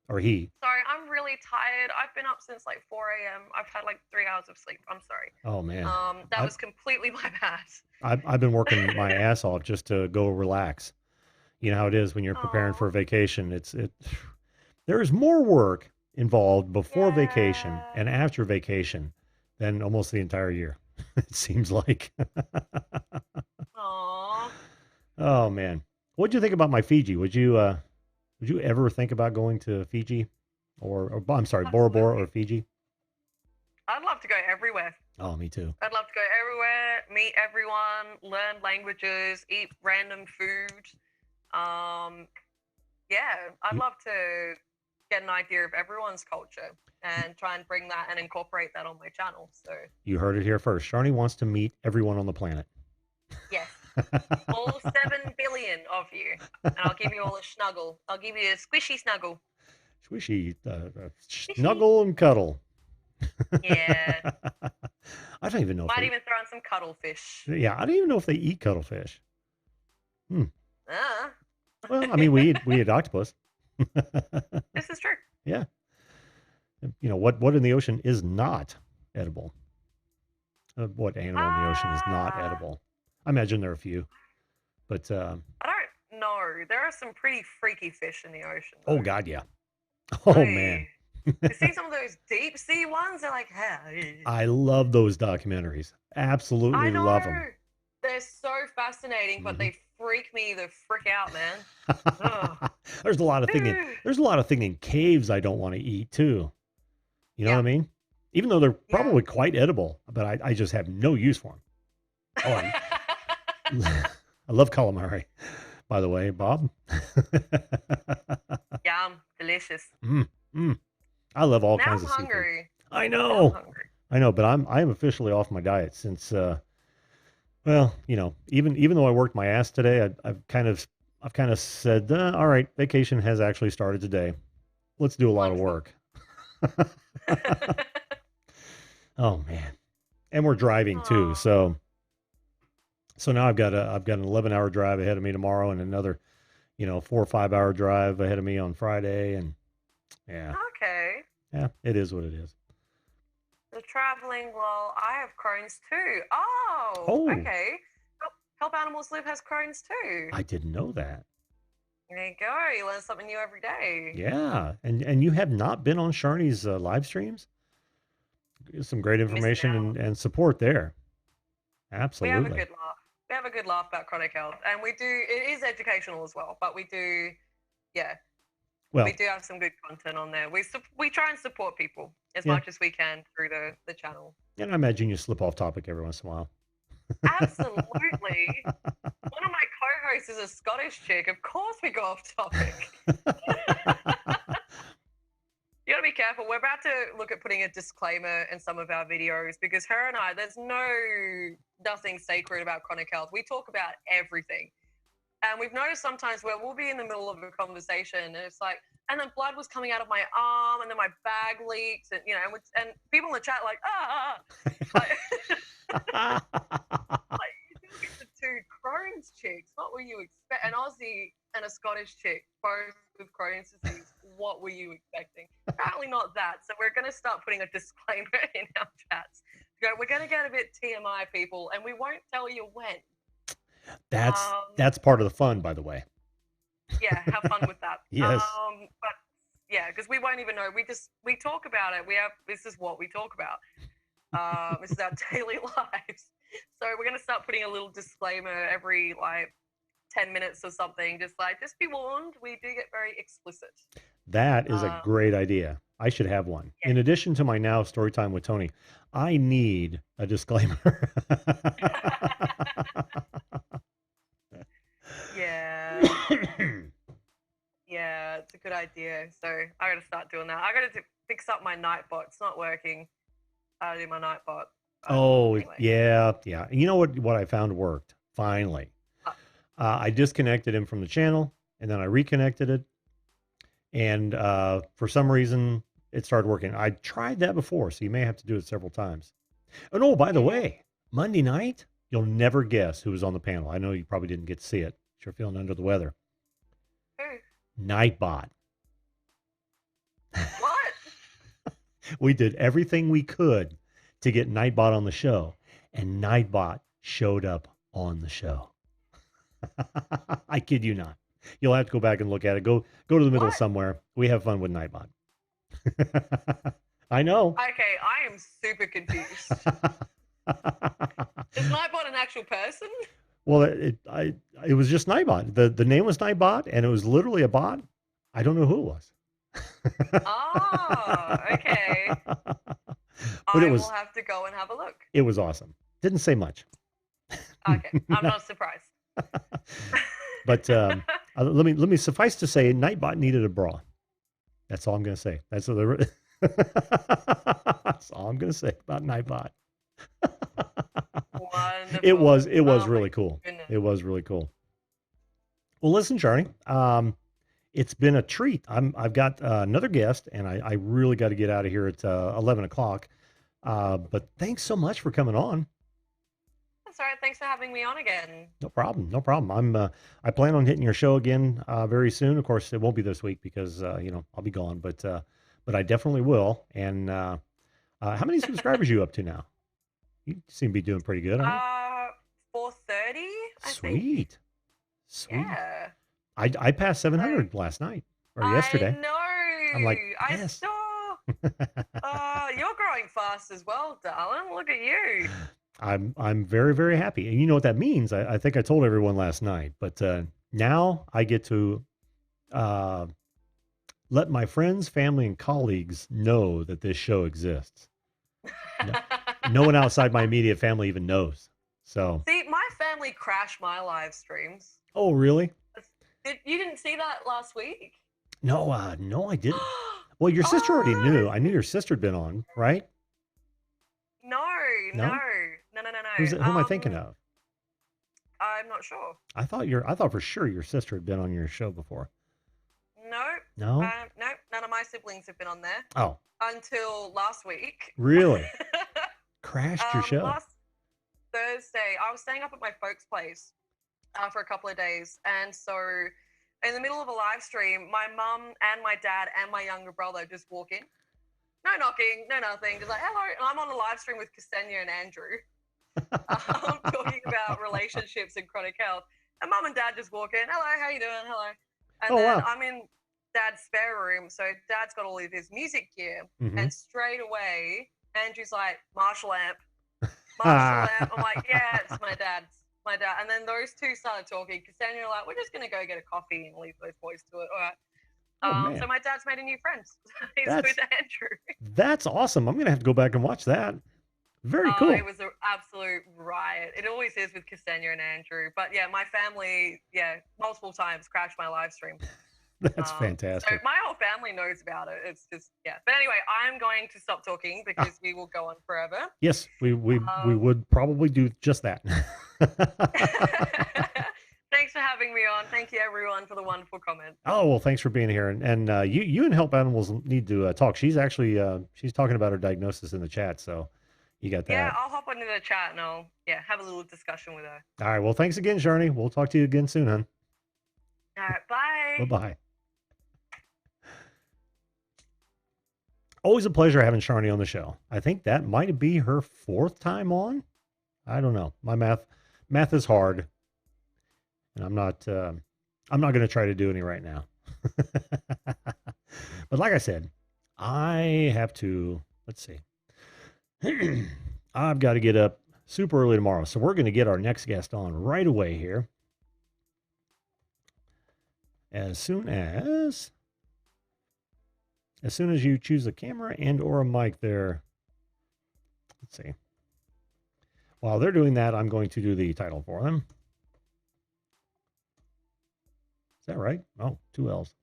or he. Sorry, I'm really tired. I've been up since like 4 a.m. I've had like 3 hours of sleep. I'm sorry. Oh man, That I was completely my bad. I've been working my ass off just to go relax. You know how it is when you're preparing for Oh, a vacation. There is more work involved before vacation yeah. and after vacation than almost the entire year. It seems like. Aw. Oh man, what'd you think about my Fiji? Would you ever think about going to Fiji, or I'm sorry, Bora Bora or Absolutely. Fiji? I'd love to go everywhere. Oh, me too. I'd love to go everywhere, meet everyone, learn languages, eat random food. Um, yeah, I'd You love to get an idea of everyone's culture and try and bring that and incorporate that on my channel. So, you heard it here first. Sharni wants to meet everyone on the planet. yes, all 7 billion of you. And I'll give you all a snuggle. I'll give you a squishy snuggle. Swishy, Squishy. snuggle and cuddle. Yeah. I don't even know if Might they. even throw in some cuttlefish. Yeah, I don't even know if they eat cuttlefish. Hmm. Uh. Well, I mean, we eat octopus. This is true. Yeah. You know what in the ocean is not edible? What animal in the ocean is not Uh, edible? I imagine there are a few, but I don't know. There are some pretty freaky fish in the ocean, oh though. god, yeah. Oh man, Hey, you see some of those deep sea ones? They're like, hey. I love those documentaries. Absolutely I love them. know. They're so fascinating, but Hmm. they freak me the frick out, man. Ugh. There's a lot of thinking. There's a lot of thinging caves I don't want to eat too. You know what I Yep. mean? Even though they're Yeah. probably quite edible, but I just have no use for them. Oh, I love calamari, by the way, Bob. Yum. Delicious. mm, mm. I love all Now kinds I'm of seafood. hungry. I Now I'm know, hungry. I know, but I am officially off my diet since well, you know, even though I worked my ass today, I've kind of said, all right, vacation has actually started today. Let's do a lot of Wonderful. work. Oh man, and we're driving too, Oh, so now I've got an 11-hour drive ahead of me tomorrow, and another 4 or 5 hour drive ahead of me on Friday, and yeah, okay. yeah, it is what it is. The traveling, well, I have Crohn's too. Oh, Oh, okay. Help Animals Live has Crohn's too. I didn't know that. There you go. You learn something new every day. Yeah, and you have not been on Sharni's live streams. Some great Missing information out. and support there. We have a Absolutely. good laugh. We have a good laugh about chronic health, and we do. It is educational as well, but we do. Yeah, we Well, do have some good content on there. We try and support people as yeah, much as we can through the channel. and I imagine you slip off topic every once in a while. Absolutely. One of my co-hosts is a Scottish chick. Of course, we go off topic. You gotta be careful. We're about to look at putting a disclaimer in some of our videos because her and I, there's nothing sacred about chronic health. We talk about everything. And we've noticed sometimes where we'll be in the middle of a conversation and it's like, and then blood was coming out of my arm, and then my bag leaked, and and people in the chat like, like, like you're talking to two Crohn's chicks. What were you expect? An Aussie and a Scottish chick, both with Crohn's disease. What were you expecting? Apparently not that. So we're going to start putting a disclaimer in our chats. We're going to get a bit TMI, people, and we won't tell you when. That's part of the fun, by the way. Yeah, have fun with that. Yes. But yeah, because we won't even know. We talk about it. This is what we talk about. This is our daily lives. So we're gonna start putting a little disclaimer every like 10 minutes or something. Just be warned, we do get very explicit. That is a great idea. I should have one. Yeah. In addition to my now story time with Tony, I need a disclaimer. Yeah. Yeah, it's a good idea. So I gotta start doing that. I gotta fix up my Nightbot. It's not working. I do my Nightbot. Oh, anyway. yeah. You know what I found worked finally? I disconnected him from the channel, and then I reconnected it, and for some reason it started working. I tried that before, so you may have to do it several times. Oh no, by the way, Monday night, you'll never guess who was on the panel. I know you probably didn't get to see it. You're feeling under the weather. Who? Nightbot. What? We did everything we could to get Nightbot on the show, and Nightbot showed up on the show. I kid you not. You'll have to go back and look at it. Go to the middle somewhere. We have fun with Nightbot. I know. Okay, I am super confused. Is Nightbot an actual person? Well, it was just Nightbot. The name was Nightbot, and it was literally a bot. I don't know who it was. Oh, okay. But I will have to go and have a look. It was awesome. Didn't say much. Okay, I'm not surprised. But let me suffice to say, Nightbot needed a bra. That's all I'm going to say. That's all I'm going to say about Nightbot. Wonderful. It was really cool. Goodness. It was really cool. Well, listen, Charlie, it's been a treat. I've got another guest, and I really got to get out of here at 11 o'clock. But thanks so much for coming on. That's all right. Thanks for having me on again. No problem. No problem. I plan on hitting your show again very soon. Of course, it won't be this week because I'll be gone. But I definitely will. And how many subscribers are you up to now? You seem to be doing pretty good. 430. Sweet. Yeah. I passed 700 last night or yesterday. I know. I'm like, yes. I saw. You're growing fast as well, darling. Look at you. I'm very, very happy. And you know what that means? I think I told everyone last night, but now I get to let my friends, family, and colleagues know that this show exists. No one outside my immediate family even knows. So see, my family crashed my live streams. Oh, really? You didn't see that last week? No, I didn't. Well, your sister already knew. I knew your sister had been on, right? No. Who am I thinking of? I'm not sure. I thought for sure your sister had been on your show before. No. No? No, none of my siblings have been on there. Oh. Until last week. Really? Crashed your show? Last Thursday, I was staying up at my folks' place for a couple of days. And so in the middle of a live stream, my mum and my dad and my younger brother just walk in. No knocking, no nothing. Just like, hello. And I'm on a live stream with Ksenia and Andrew. Talking about relationships and chronic health. And mum and dad just walk in. Hello, how you doing? Hello. And then I'm in dad's spare room. So dad's got all of his music gear. Mm-hmm. And straight away, Andrew's like, Marshall amp. Marshall amp. I'm like, yeah, it's my dad. And then those two started talking. Ksenia were like, we're just going to go get a coffee and leave those boys to it. All right. So my dad's made a new friend. He's with Andrew. That's awesome. I'm going to have to go back and watch that. Very cool. It was an absolute riot. It always is with Ksenia and Andrew. But yeah, my family, multiple times crashed my live stream. That's fantastic. So my whole family knows about it. It's just, But anyway, I'm going to stop talking because we will go on forever. Yes, we would probably do just that. Thanks for having me on. Thank you, everyone, for the wonderful comments. Oh, well, thanks for being here. And you and Help Animals need to talk. She's actually she's talking about her diagnosis in the chat, so you got Yeah, that. I'll hop onto the chat and I'll have a little discussion with her. All right. Well, thanks again, Sharni. We'll talk to you again soon, hon. All right, bye. Bye-bye. Always a pleasure having Sharni on the show. I think that might be her 4th time on. I don't know. My math is hard, and I'm not going to try to do any right now. But like I said, I have to, let's see. I've got to get up super early tomorrow. So we're going to get our next guest on right away here. As soon as you choose a camera and or a mic there. Let's see. While they're doing that, I'm going to do the title for them. Is that right? Oh, 2 L's.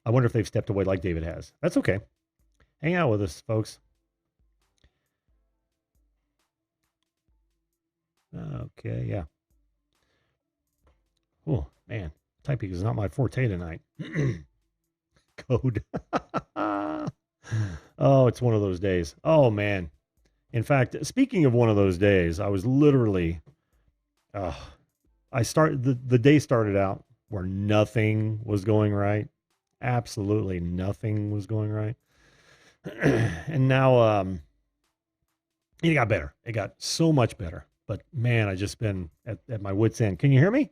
I wonder if they've stepped away like David has. That's okay. Hang out with us, folks. Okay, yeah. Oh, man. Typing is not my forte tonight. Code. Oh, it's one of those days. Oh, man. In fact, speaking of one of those days, I was literally, the day started out where nothing was going right. Absolutely nothing was going right. And now, it got better. It got so much better. But man, I just been at my wit's end. Can you hear me?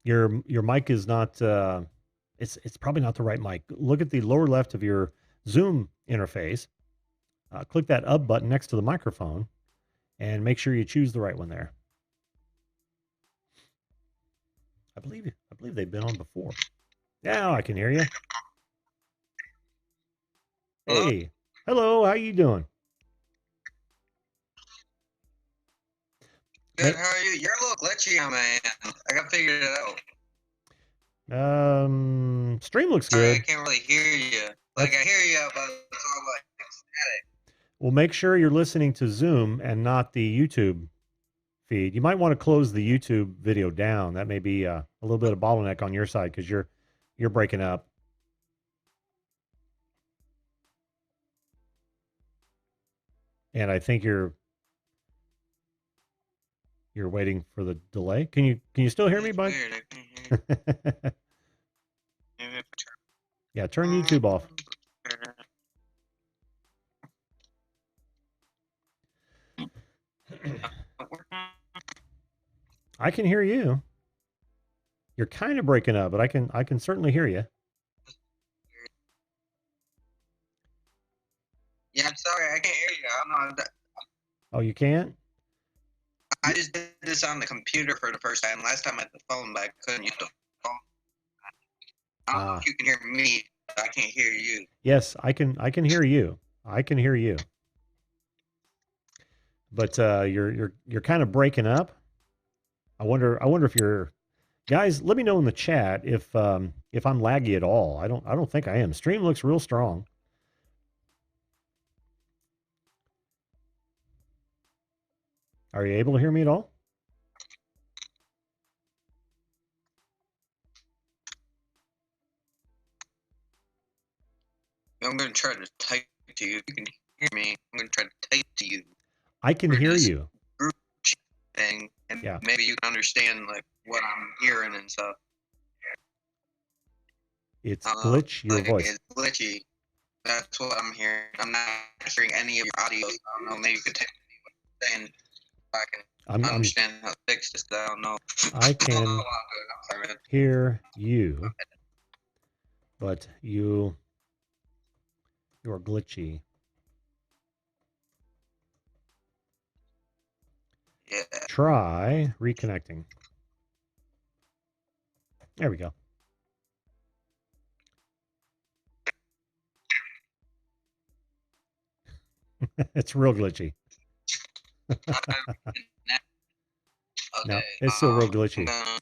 Your mic is not, it's probably not the right mic. Look at the lower left of your Zoom interface. Click that up button next to the microphone and make sure you choose the right one there. I believe they've been on before. Now I can hear you. Hello? Hey, hello, how you doing? Good, how are you? You're a little glitchy, man. I got figured it out. Stream looks Sorry, good. I can't really hear you. Like, I hear you, but it's all like static. Well, make sure you're listening to Zoom and not the YouTube feed. You might want to close the YouTube video down. That may be a little bit of bottleneck on your side because you're breaking up. And I think you're waiting for the delay. Can you still hear me, bud? Weird, I can't hear you. Yeah, turn YouTube off. I can hear you. You're kind of breaking up, but I can certainly hear you. Yeah, I'm sorry, I can't hear you. I don't know. Oh, you can't? I just did this on the computer for the first time. Last time I had the phone, but I couldn't use the phone. I don't know if you can hear me, but I can't hear you. Yes, I can hear you. I can hear you. But you're kind of breaking up. I wonder if you're guys, let me know in the chat if I'm laggy at all. I don't think I am. Stream looks real strong. Are you able to hear me at all? I'm going to try to type to you. If you can hear me, I'm going to try to type to you. I can hear you. Group thing, and yeah. Maybe you can understand like what I'm hearing and stuff. It's glitch your voice. It's glitchy. That's what I'm hearing. I'm not hearing any of your audio. I don't know. Maybe you could tell me what you're saying. I can understand how to fix this. I don't know. I can hear you, but you're glitchy. Yeah. Try reconnecting. There we go. It's real glitchy. No, it's still real glitchy. How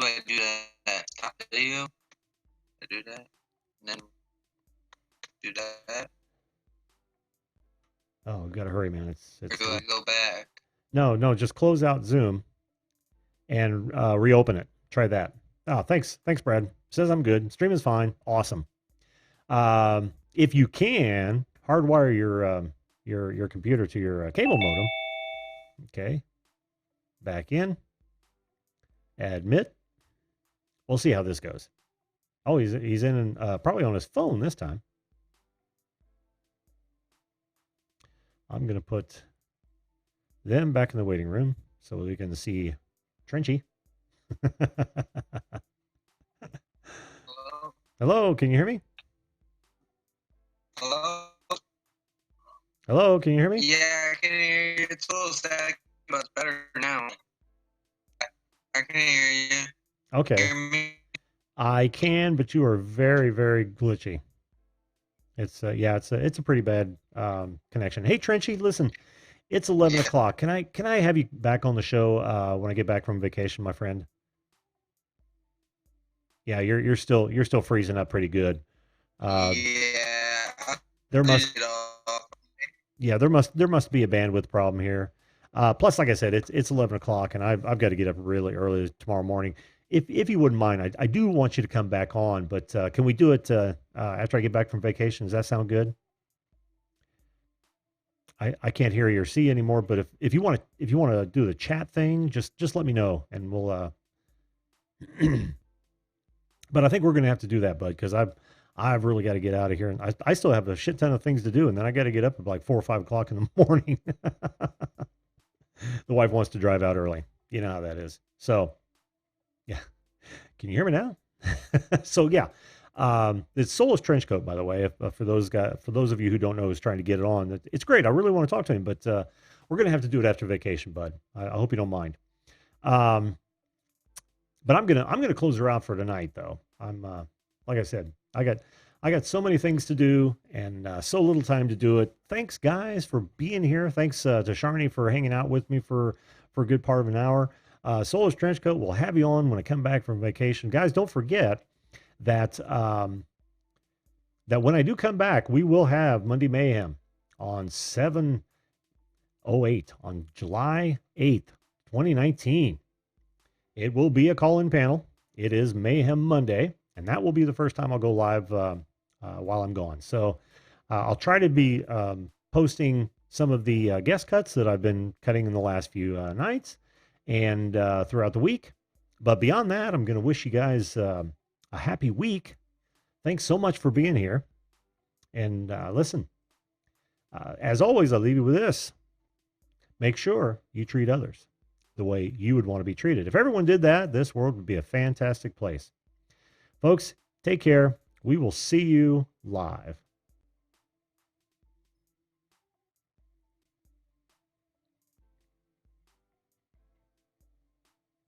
do I do that? Stop the video. I do that, and then do that. Oh, we got to hurry, man. Or It's do I go back? no, just close out Zoom and reopen it. Try that. Oh, thanks, Brad. Says I'm good. Stream is fine. Awesome. If you can hardwire your computer to your cable modem. Okay, back in. Admit. We'll see how this goes. Oh, he's in probably on his phone this time. I'm gonna put them back in the waiting room so we can see Trenchy. Hello? Hello, can you hear me? Hello? Hello, can you hear me? Yeah, I can hear you. It's a little static, but it's better now. I can hear you. Okay. Hear me? I can, but you are very, very glitchy. It's yeah, it's a pretty bad connection. Hey Trenchy, listen, it's 11 Yeah. o'clock. Can I have you back on the show when I get back from vacation, my friend? Yeah, you're still freezing up pretty good. Yeah. There must It off. yeah, there must be a bandwidth problem here. Plus, like I said, it's 11 o'clock, and I've got to get up really early tomorrow morning. If you wouldn't mind, I do want you to come back on, but can we do it after I get back from vacation? Does that sound good? I can't hear you or see you anymore, but if you want to do the chat thing, just let me know, and we'll. But I think we're gonna have to do that, bud, because I've really got to get out of here, and I still have a shit ton of things to do, and then I got to get up at like 4 or 5 o'clock in the morning. The wife wants to drive out early. You know how that is. So, yeah. Can you hear me now? So yeah, it's Soulless Trenchcoat, by the way. If, for those of you who don't know who's trying to get it on, it's great. I really want to talk to him, but we're gonna have to do it after vacation, bud. I hope you don't mind. But I'm gonna close her out for tonight, though. I'm like I said, I got so many things to do and so little time to do it. Thanks, guys, for being here. Thanks to Sharni for hanging out with me for a good part of an hour. Soulless Trenchcoat will have you on when I come back from vacation, guys. Don't forget that that when I do come back, we will have Monday Mayhem on 7/08 on July 8th, 2019. It will be a call-in panel. It is Mayhem Monday, and that will be the first time I'll go live while I'm gone. So I'll try to be posting some of the guest cuts that I've been cutting in the last few nights and throughout the week. But beyond that, I'm going to wish you guys a happy week. Thanks so much for being here. And listen, as always, I'll leave you with this. Make sure you treat others the way you would want to be treated. If everyone did that, this world would be a fantastic place. Folks, take care. We will see you live.